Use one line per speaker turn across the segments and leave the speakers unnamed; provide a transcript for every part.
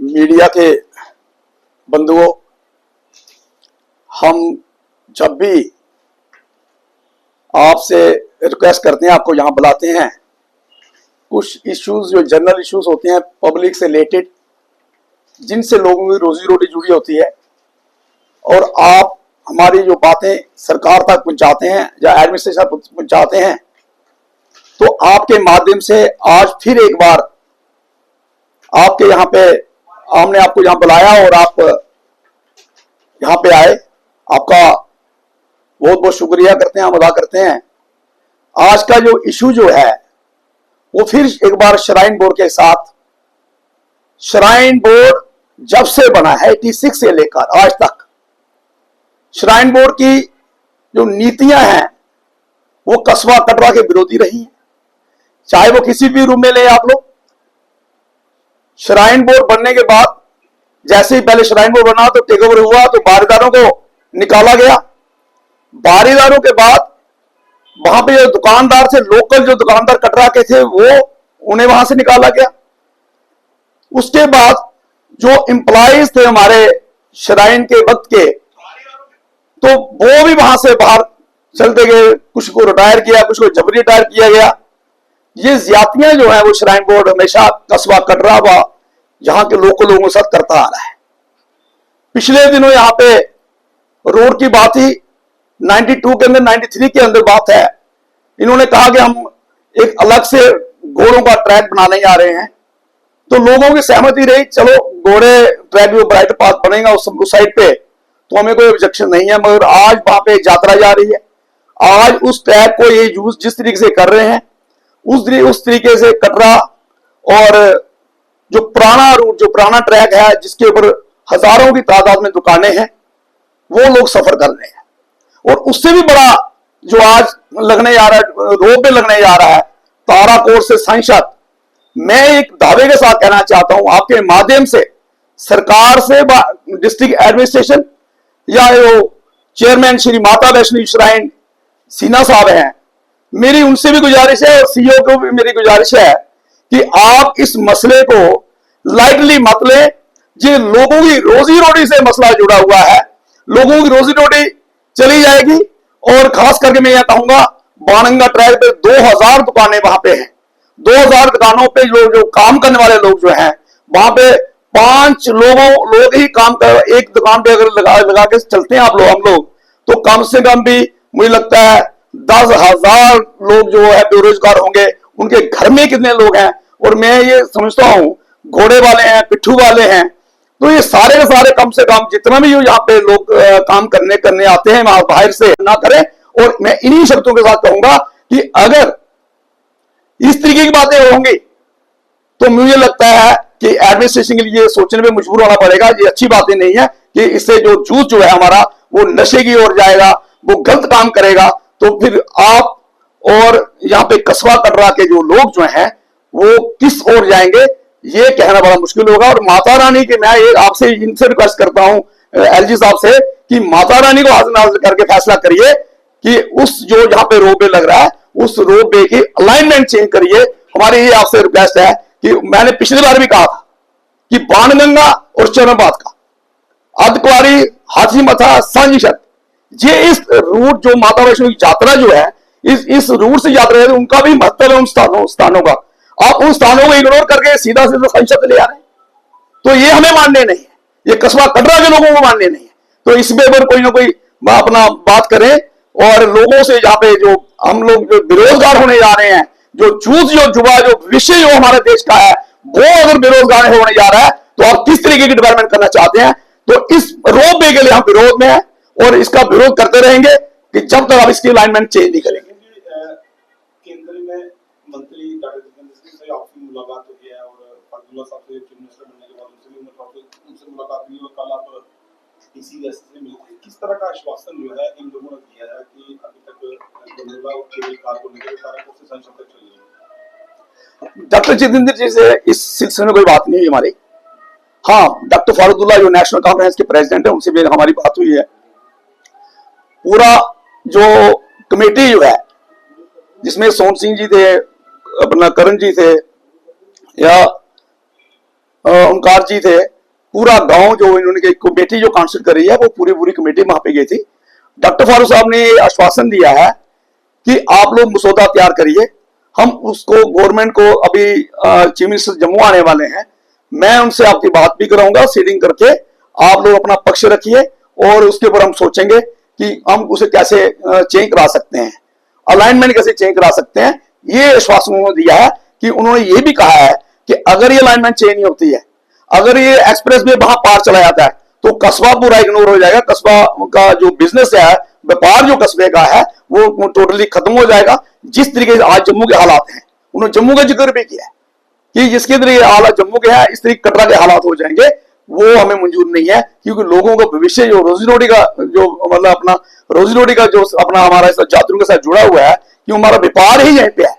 Media के बंधुओं, हम जब भी आपसे रिक्वेस्ट करते हैं, आपको यहां बुलाते हैं, कुछ इश्यूज जो जनरल इश्यूज होते हैं पब्लिक से रिलेटेड, जिनसे लोगों की रोजी रोटी जुड़ी होती है, और आप हमारी जो बातें सरकार तक पहुंचाते हैं या एडमिनिस्ट्रेशन तक पहुंचाते हैं, तो आपके माध्यम से आज फिर एक बार आपके यहाँ पे हमने आपको यहाँ बुलाया और आप यहाँ पे आए। आपका बहुत बहुत शुक्रिया करते हैं, हम अदा करते हैं। आज का जो इशू जो है वो फिर एक बार श्राइन बोर्ड के साथ, श्राइन बोर्ड जब से बना है 86 से लेकर आज तक, श्राइन बोर्ड की जो नीतियां हैं वो कस्बा कटरा के विरोधी रही हैं। चाहे वो किसी भी रूम में ले आप लोग, श्राइन बोर्ड बनने के बाद जैसे ही पहले श्राइन बोर्ड बना तो टेक ओवर हुआ, तो बारीदारों को निकाला गया। बारीदारों के बाद वहां पे जो दुकानदार थे, लोकल जो दुकानदार कटरा के थे, वो उन्हें वहां से निकाला गया। उसके बाद जो एम्प्लॉइज थे हमारे श्राइन के वक्त के, तो वो भी वहां से बाहर चलते गए। कुछ को रिटायर किया, कुछ को जबरी रिटायर किया गया। ये ज्यादतियां जो है वो श्राइन बोर्ड हमेशा कस्बा कटरा व यहां के लोकल लोगों के साथ करता आ रहा है। पिछले दिनों यहां पे रोड की बात ही 92 के अंदर, 93 के अंदर बात है। इन्होंने कहा कि हम एक अलग से घोड़ों का ट्रैक बनाने जा रहे हैं, तो लोगों की सहमति रही, चलो घोड़े ट्रैक जो ब्राइट पाथ बनेगा उस साइड पे, तो हमें कोई ऑब्जेक्शन नहीं है। मगर आज वहां पे यात्रा जा रही है, आज उस ट्रैक को ये यूज जिस तरीके से कर रहे हैं उस तरीके से कटरा और जो पुराना रूट, जो पुराना ट्रैक है जिसके ऊपर हजारों की तादाद में दुकानें हैं, वो लोग सफर कर रहे हैं। और उससे भी बड़ा जो आज लगने जा रहा है, रोड पे लगने जा रहा है, ताराकोट से सांसद, मैं एक दावे के साथ कहना चाहता हूं आपके माध्यम से सरकार से, डिस्ट्रिक्ट एडमिनिस्ट्रेशन या जो चेयरमैन श्री माता वैष्णो श्राइन सिन्हा साहब हैं, मेरी उनसे भी गुजारिश है और सीईओ को भी मेरी गुजारिश है कि आप इस मसले को लाइटली मत लें। ये लोगों की रोजी रोटी से मसला जुड़ा हुआ है, लोगों की रोजी रोटी चली जाएगी। और खास करके मैं यह कहूंगा, बाणगंगा ट्रैक पे 2000 दुकानें वहां पे हैं। 2000 दुकानों पे जो काम करने वाले लोग जो हैं, वहां पे 5 लोग ही काम कर, एक दुकान पे अगर लगा के चलते हैं आप लोग, हम लोग, तो कम से कम भी मुझे लगता है 10,000 लोग जो है बेरोजगार होंगे। उनके घर में कितने लोग हैं, और मैं ये समझता हूं घोड़े वाले हैं, पिट्ठू वाले हैं, तो ये सारे के सारे कम से कम जितना भी यहाँ पे लोग काम करने आते हैं वहां बाहर से ना करें। और मैं इन्हीं शर्तों के साथ कहूंगा कि अगर इस तरीके की बातें होंगी तो मुझे लगता है कि एडमिनिस्ट्रेशन के लिए सोचने में मजबूर होना पड़ेगा। ये अच्छी बातें नहीं है कि इससे जो यूथ जो है हमारा वो नशे की ओर जाएगा, वो गलत काम करेगा। तो फिर आप और यहाँ पे कस्बा कटरा के जो लोग जो हैं वो किस ओर जाएंगे, ये कहना बड़ा मुश्किल होगा। और माता रानी के मैं ये आपसे इनसे रिक्वेस्ट करता हूं एलजी साहब से कि माता रानी को हाजिर नाजिर करके फैसला करिए कि उस जो यहाँ पे रोड लग रहा है उस रोड की अलाइनमेंट चेंज करिए। हमारी ये आपसे रिक्वेस्ट है कि मैंने पिछली बार भी कहा था कि बाणगंगा और चरणबाद का अर्धकुंवारी, हाथीमथा, सांजीछत, ये इस रूट जो माता वैष्णो की यात्रा जो है, इस रूट से यात्रा है, उनका भी महत्व है उन स्थानों का। आप उन स्थानों को इग्नोर करके सीधा संसद ले आ रहे हैं, तो ये हमें मानने नहीं है, ये कस्बा कटरा के लोगों को मानने नहीं है। तो इसमें अगर कोई ना कोई अपना बात करें और लोगों से यहाँ पे जो हम लोग जो बेरोजगार होने जा रहे हैं, जो चूज जो जुआ जो विषय जो हमारे देश का है, वो अगर बेरोजगार होने जा रहा है तो आप किस तरीके की डेवलपमेंट करना चाहते हैं। तो इस रोड वे के लिए हम विरोध में है और इसका विरोध करते रहेंगे कि जब तक आप इसकी अलाइनमेंट चेंज नहीं करेंगे।
केंद्र में मंत्री डॉक्टर जितेंद्र सिंह से आपकी मुलाकात हुई है और फरदुल्ला साहब से चीफ मिनिस्टर बनने के बाद उनसे मुलाकात हुई और कल आप टीसीएस से मिले। किस तरह का आश्वासन जो है इन लोगों ने दिया है कि अभी तक गंगोला और केबल कार को लेकर सारा कुछ संसद तक चलेगा?
डॉक्टर जितेंद्र जी से इस सिलसिले में कोई बात नहीं हुई हमारी। हाँ, डॉक्टर फारूकुल्लाह जो नेशनल कॉन्फ्रेंस के प्रेसिडेंट है, उनसे भी हमारी बात हुई है। पूरा जो कमेटी जो है जिसमें सोन सिंह जी थे, अपना करण जी थे या ओंकार जी थे, पूरा गांव जो इन्होंने कमेटी जो कांस्टिट्यूट करी है वो पूरी कमेटी वहां पे गई थी। डॉक्टर फारूक साहब ने आश्वासन दिया है कि आप लोग मसौदा तैयार करिए, हम उसको गवर्नमेंट को, अभी चीफ मिनिस्टर जम्मू आने वाले हैं, मैं उनसे आपकी बात भी कराऊंगा, सीटिंग करके आप लोग अपना पक्ष रखिए और उसके ऊपर हम सोचेंगे कि हम उसे कैसे चेंज करा सकते हैं, अलाइनमेंट कैसे चेंज करा सकते हैं। ये आश्वासन उन्होंने दिया है कि उन्होंने ये भी कहा है कि अगर ये अलाइनमेंट चेंज नहीं होती है, अगर ये एक्सप्रेस वे वहां पार चला जाता है तो कस्बा पूरा इग्नोर हो जाएगा, कस्बा का जो बिजनेस है, व्यापार जो कस्बे का है वो टोटली खत्म हो जाएगा। जिस तरीके से आज जम्मू के हालात हैं, उन्होंने जम्मू का जिक्र भी किया है कि जिसके तरीके हालात जम्मू के हैं इस तरीके कटरा के हालात हो जाएंगे, वो हमें मंजूर नहीं है। क्योंकि लोगों का भविष्य जो रोजी रोटी का जो मतलब अपना रोजी रोटी का जो अपना हमारा यात्रियों के साथ जुड़ा हुआ है, कि हमारा व्यापार ही यहीं पे है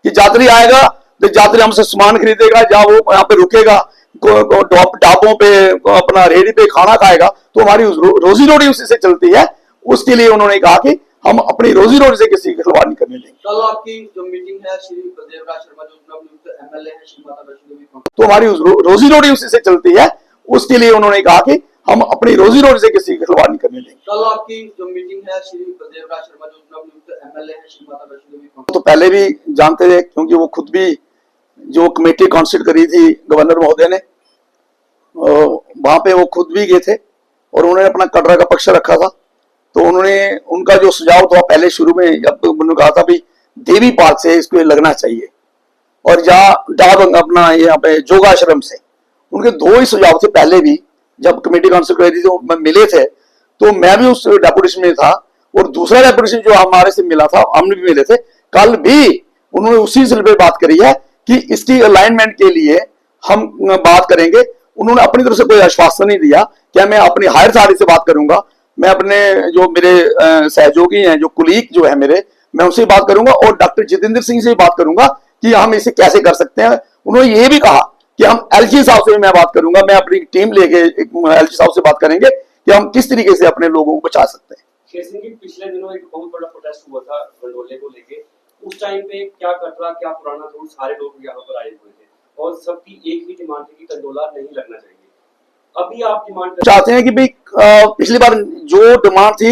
कि यात्री आएगा तो यात्री हमसे सामान खरीदेगा, जहां वो यहाँ पे रुकेगा, ढाबों पे अपना रेहड़ी पे खाना खाएगा, तो हमारी रोजी रोटी उसी से चलती है। उसके लिए उन्होंने कहा कि हम अपनी रोजी रोटी से किसी की खिलवाड़ नहीं करने देंगे।
कल आपकी जो मीटिंग है श्री बलदेव राज शर्मा जो नवनियुक्त एमएलए हैं श्री माता वैष्णो देवी,
तो हमारी रोजी रोटी उसी से चलती है। उसके लिए उन्होंने कहा कि हम अपनी रोजी रोटी से किसी की खिलवाड़ नहीं करने देंगे।
कल आपकी जो मीटिंग है श्री बलदेव राज शर्मा जो नवनियुक्त एमएलए हैं श्री माता वैष्णो देवी,
तो पहले भी जानते थे क्योंकि वो खुद भी जो कमेटी कांस्टिट्यूट करी थी गवर्नर महोदय ने, वहां पे वो खुद भी गए थे और उन्होंने अपना कटरा का पक्ष रखा था। तो उन्होंने उनका जो सुझाव था पहले शुरू में जब उन्होंने कहा था भी देवी पार्क से इसको लगना चाहिए और जहाँ डाब अपना यहाँ पे जोगाश्रम से, उनके दो ही सुझाव थे। पहले भी जब कमेटी कांस्टिट्यूट करी थी मिले थे तो मैं भी उस डेपुटेशन में था और दूसरा डेपुटेशन जो हमारे से मिला था हम भी मिले थे। कल भी उन्होंने उसी सिलसिले पे बात करी है कि इसकी अलाइनमेंट के लिए हम बात करेंगे। उन्होंने अपनी तरफ से कोई आश्वासन नहीं दिया कि मैं अपनी हायर अथॉरिटी से बात करूंगा, मैं अपने जो मेरे सहयोगी हैं, जो कुलीग जो है मेरे, मैं उनसे बात करूंगा और डॉक्टर जितेंद्र सिंह से भी बात करूंगा कि हम इसे कैसे कर सकते हैं। उन्होंने ये भी कहा कि हम एलजी साहब से मैं बात करूंगा, मैं अपनी टीम लेके एलजी साहब से बात करेंगे कि हम किस तरीके से अपने लोगों को बचा सकते हैं।
शेर सिंह जी, पिछले दिनों एक बहुत बड़ा प्रोटेस्ट हुआ था गंडोले को लेके, उस टाइम पे क्या कटरा क्या पुराना रोड सारे लोग यहाँ पर आए हुए थे और सबकी एक ही डिमांड थी कि गंडोला नहीं लगना चाहिए। अभी आप डिमांड
चाहते हैं कि भाई पिछली बार जो डिमांड थी,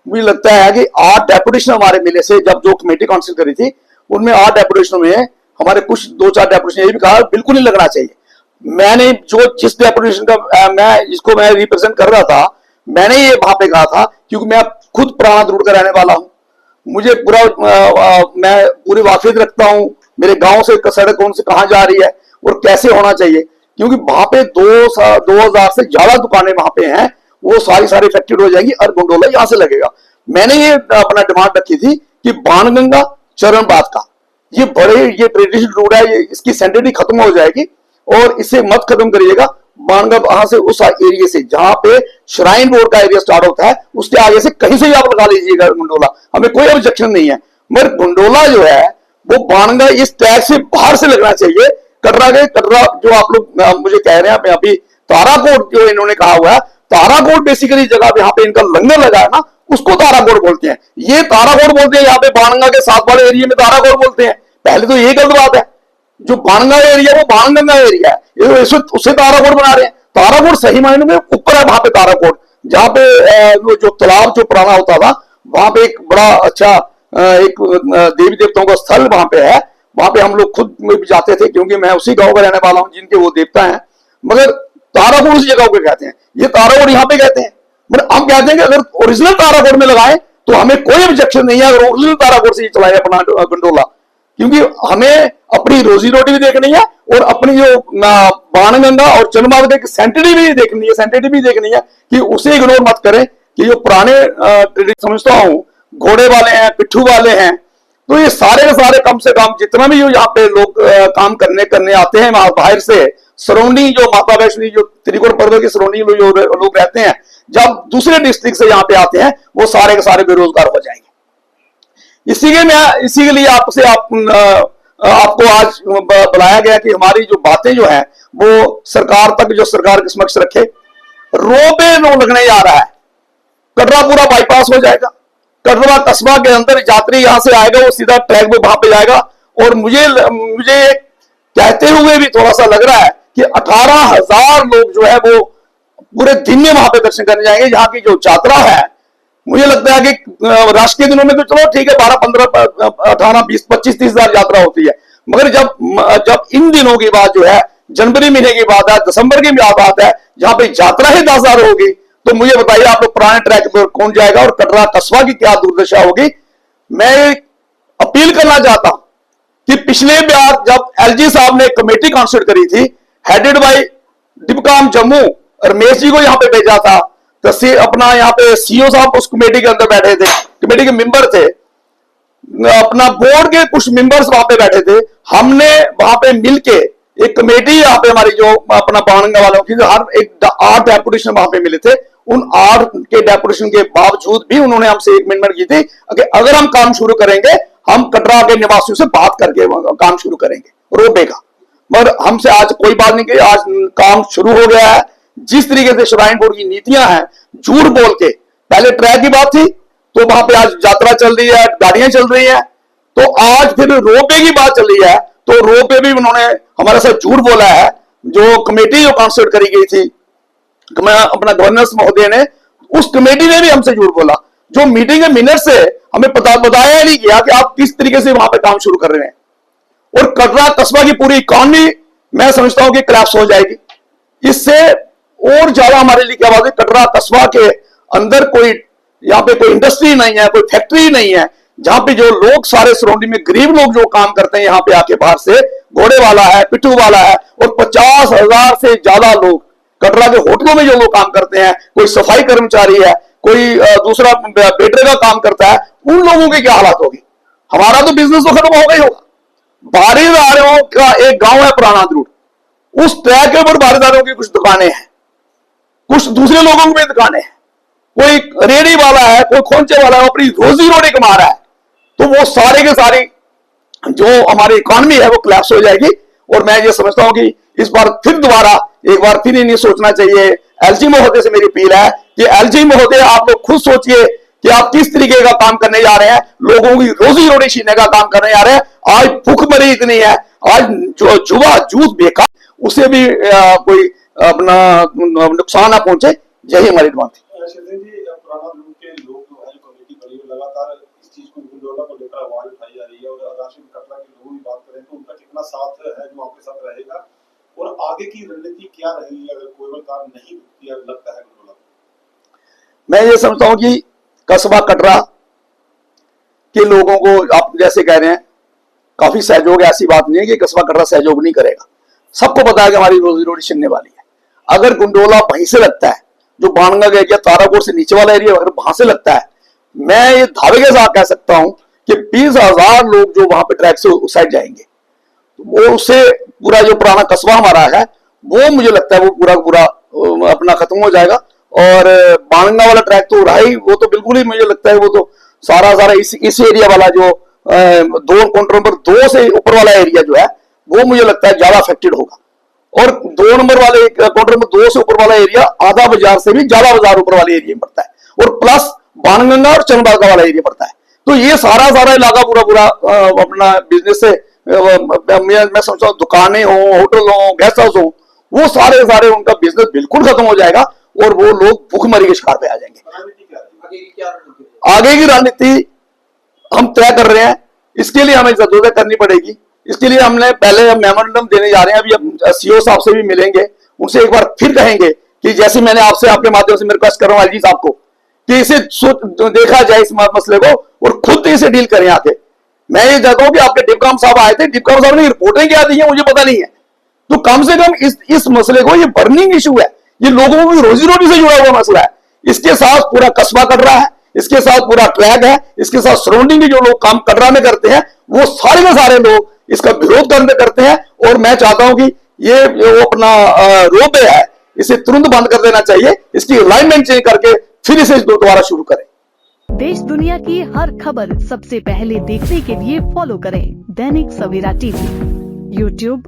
मुझे लगता है कि 8 डेपुटेशन हमारे मिले से जब जो कमेटी काउंसिल करी थी उनमें 8 डेपुटेशन में हमारे कुछ 2-4 डेपुटेशन ये भी कहा बिल्कुल नहीं लगना चाहिए। मैंने जो जिस डेपुटेशन का मैं जिसको मैं रिप्रेजेंट कर रहा था, मैंने ये वहां पे कहा था क्योंकि मैं खुद पुराना रोड का रहने वाला हूं, मुझे पूरा मैं पूरी वाकिफियत रखता हूं मेरे गांव से सड़क कौन से कहां जा रही है और कैसे होना चाहिए। क्योंकि वहां पे 2000 से ज्यादा दुकानें वहां पे हैं, वो सारी इफेक्टेड हो जाएगी और गंडोला यहां से लगेगा। मैंने ये अपना डिमांड रखी थी कि बाणगंगा चरणबाद का ये ट्रेडिशनल रोड है, ये इसकी सेंटिटी खत्म हो जाएगी और इसे मत खत्म करिएगा। बाणगंगा वहां से उस एरिया से जहां पे श्राइन बोर्ड का एरिया स्टार्ट होता है उसके आगे से कहीं से भी आप लगा लीजिएगा गंडोला, हमें कोई ऑब्जेक्शन नहीं है। मगर गंडोला जो है वो बाणगंगा इस टैग से बाहर से लगना चाहिए। कटरा जो आप लोग मुझे कह रहे हैं अभी ताराकोट जो इन्होंने कहा हुआ है, ताराकोट बेसिकली जगह यहाँ पे इनका लंगर लगा है ना, उसको ताराकोट बोलते हैं। ये ताराकोट बोलते हैं, यहाँ पे बाणगंगा के साथ वाले एरिया में ताराकोट बोलते हैं। पहले तो ये गलत बात है, जो बाणगंगा एरिया वो बाणगंगा एरिया है, ये उससे ताराकोट बना रहे हैं। ताराकोट सही मायने में ऊपर है, वहां पे ताराकोट जहां पे जो तालाब जो पुराना होता था वहां पे एक बड़ा अच्छा एक देवी देवताओं का स्थल वहां पे है, वहां पे हम लोग खुद में भी जाते थे क्योंकि मैं उसी गांव का रहने वाला हूं जिनके वो देवता हैं। मगर ताराकोट उस जगह को कहते हैं, ये ताराकोट यहाँ पे कहते हैं। मतलब हम कहते हैं कि अगर ओरिजिनल ताराकोट में लगाएं तो हमें कोई ऑब्जेक्शन नहीं है अगर ओरिजिनल ताराकोट से चलाए अपना गंडोला, क्योंकि हमें अपनी रोजी रोटी भी देखनी है और अपनी जो बाणगंगा और चरणबाद की सेंटिटी भी देखनी है कि उसे इग्नोर मत करें। कि जो पुराने समझता हूं घोड़े वाले हैं, पिट्ठू वाले हैं, तो ये सारे के सारे कम से कम जितना भी यहाँ पे लोग काम करने आते हैं बाहर से, सराउंडिंग जो माता वैष्णो जो त्रिकोण पर्वत की सराउंडिंग जो लोग रहते हैं, जब दूसरे डिस्ट्रिक्ट से यहाँ पे आते हैं वो सारे के सारे बेरोजगार हो जाएंगे। इसी के लिए आपको आज बुलाया गया कि हमारी जो बातें जो है वो सरकार तक जो सरकार के समक्ष रखे। रोपे नो लगने जा रहा है, कटरा पूरा बाईपास हो जाएगा, कटरा कस्बा के अंदर यात्री यहां से आएगा वो सीधा ट्रैक पे वहां पे जाएगा। और मुझे कहते हुए भी थोड़ा सा लग रहा है कि 18,000 लोग जो है वो पूरे दिन में वहां पे दर्शन करने जाएंगे। यहाँ की जो यात्रा है, मुझे लगता है कि राष्ट्रीय दिनों में तो चलो ठीक है 12, 15, 18, 20, 25, 30,000 यात्रा होती है, मगर जब इन दिनों की बात जो है, जनवरी महीने की बात है, दिसंबर की बात है, जहां पे यात्रा ही 10,000 होगी, तो मुझे बताइए आप लोग पुराने ट्रैक पर कौन जाएगा और कटरा कस्बा की क्या दुर्दशा होगी। मैं अपील करना चाहता हूं कि पिछले बार जब एलजी साहब ने कमेटी कॉन्स्टिट्यूट करी थी, हेडेड बाय डिपकाम जम्मू, रमेश जी को यहां पे भेजा था, तो अपना यहाँ पे सीओ साहब उस कमेटी के अंदर बैठे थे, कमेटी के मेंबर थे, अपना बोर्ड के कुछ मेंबर्स वहां पे बैठे थे। हमने वहां पे मिलके एक कमेटी यहाँ पे हमारी जो अपना बाणगंगा वालों की, हर एक 8 डेपुटेशन वहां पे मिले थे। उन 8 के डेपुटेशन के बावजूद भी उन्होंने हमसे एक अमेंडमेंट की थी कि अगर हम काम शुरू करेंगे, हम कटरा के निवासियों से बात करके काम शुरू करेंगे रोपवे का। मगर हमसे आज कोई बात नहीं की, आज काम शुरू हो गया है। जिस तरीके से श्राइन बोर्ड की नीतियां हैं, झूठ बोल के, पहले ट्रैक की बात थी तो वहां पे आज यात्रा चल रही है, गाड़ियां चल रही हैं, तो आज फिर रोपवे की बात चल रही है, तो रोपवे भी उन्होंने हमारे साथ झूठ बोला है। जो कमेटी जो कॉन्स्टिट्यूट करी गई थी अपना गवर्नर्स महोदय ने, उस कमेटी ने भी हमसे झूठ बोला। जो मीटिंग के मिनट से हमें बताया नहीं गया कि आप किस तरीके से वहां पे काम शुरू कर रहे हैं। और कटरा कस्बा की पूरी इकॉनमी मैं समझता हूं कि क्रैश हो जाएगी। इससे और ज्यादा हमारे लिए क्या बात है, कटरा कस्बा के अंदर कोई यहाँ पे कोई इंडस्ट्री नहीं है, कोई फैक्ट्री नहीं है, जहां पे जो लोग सारे सराउंडिंग में गरीब लोग जो काम करते हैं यहाँ पे आके बाहर से, घोड़े वाला है, पिट्ठू वाला है, और 50,000 से ज्यादा लोग कटरा के होटलों में जो लोग काम करते हैं, कोई सफाई कर्मचारी है, कोई दूसरा वेटर का काम करता है, उन लोगों की क्या हालत होगी। हमारा तो बिजनेस तो खत्म हो गई होगा। बारीदारों का एक गांव है पुराना द्रुड़, उस ट्रैक के ऊपर बारीदारों की कुछ दुकानें हैं, कुछ दूसरे लोगों की भी दुकानें हैं, कोई रेडी वाला है, कोई खोंचे वाला है, अपनी रोजी रोटी कमा रहा है, तो वो सारे के सारी जो हमारी इकॉनमी है वो क्लैप्स हो जाएगी। और मैं ये समझता हूं कि इस बार फिर दोबारा एक बार फिर नहीं सोचना चाहिए। एलजी महोदय से मेरी अपील है कि एलजी महोदय आप लोग खुद सोचिए कि आप किस तरीके का काम करने जा रहे हैं, लोगों की रोजी रोटी छीनने का काम करने जा रहे हैं। आज भूखमरी इतनी है, आज जो जुआ जूस बेकार, उसे भी कोई अपना नुकसान ना पहुंचे, यही हमारी डिमांड थी।
शिवसेना जी, पुराना ग्रुप के लोग जो है, जो कमेटी बनी है, लगातार इस चीज को गुंडोला को लेकर आवाज उठाई जा रही है, और राष्ट्रीय कटरा के लोगों की बात करें तो उनका कितना साथ है जो आपके साथ रहेगा, और आगे की रणनीति क्या रहेगी अगर कोई काम नहीं किया लगता है गुंडोला?
मैं ये समझता हूं कि कस्बा कटरा के लोगों को आप जैसे कह रहे हैं काफी सहयोग, ऐसी बात नहीं है कि कस्बा कटरा सहयोग नहीं करेगा। सबको पता है कि हमारी रोजी रोटी छिनने वाली है। अगर गुंडोला वहीं से लगता है, जो बाणगंगा का एरिया, ताराकोट से नीचे वाला एरिया, अगर वहां से लगता है, मैं ये दावे के साथ कह सकता हूं कि 20,000 लोग जो वहां पे ट्रैक से उस साइड जाएंगे, वो उससे पूरा जो पुराना कस्बा हमारा है वो मुझे लगता है वो पूरा अपना खत्म हो जाएगा। और बाणगंगा वाला ट्रैक तो रहा ही, वो तो बिल्कुल ही मुझे लगता है वो तो सारा इस एरिया वाला जो 2 काउंटर नंबर 2 से ऊपर वाला एरिया जो है वो मुझे लगता है ज्यादा अफेक्टेड होगा। और 2 नंबर वाले काउंटर नंबर 2 से ऊपर वाला एरिया आधा बाजार से भी ज्यादा बाजार ऊपर वाले एरिया में पड़ता है, और प्लस बाणगंगा और चंदबागा वाला एरिया पड़ता है। तो ये सारा इलाका पूरा अपना बिजनेस से मैं समझता हूँ, दुकानें हो, होटल हो, गेस्ट हाउस हो, वो सारे उनका बिजनेस बिल्कुल खत्म हो जाएगा और वो लोग भूखमरी के शिकार पे आ जाएंगे। आगे की रणनीति हम तय कर रहे हैं, इसके लिए हमें जदोजहद करनी पड़ेगी। इसके लिए हमने पहले मेमोरेंडम देने जा रहे हैं, अभी हम सीओ साहब से भी मिलेंगे, उनसे एक बार फिर कहेंगे कि जैसे मैंने आपसे आपके माध्यम से रिक्वेस्ट कर रहा हूं एलजी साहब को कि इसे देखा जाए इस मसले को और खुद इसे डील करें आके। मैं ये चाहता हूं कि आपके डिपकाम साहब आए थे, डिपकाम साहब ने रिपोर्टें क्या दी है मुझे पता नहीं है, तो कम से कम इस मसले को, ये बर्निंग इशू है, ये लोगों की रोजी रोटी से जुड़ा हुआ मसला है। इसके साथ पूरा कस्बा कट रहा है, इसके साथ पूरा ट्रैक है, इसके साथ सराउंडिंग जो लोग काम कटरा में करते हैं वो सारे के सारे लोग इसका विरोध करते हैं। और मैं चाहता हूं कि ये जो अपना रोपवे है इसे तुरंत बंद कर देना चाहिए, इसकी अलाइनमेंट चेंज करके फिर इसे दोबारा शुरू करें।
देश दुनिया की हर खबर सबसे पहले देखने के लिए फॉलो करें Dainik Savera TV, YouTube,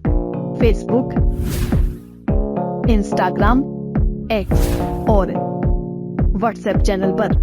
Facebook, Instagram, X और व्हाट्सएप चैनल पर।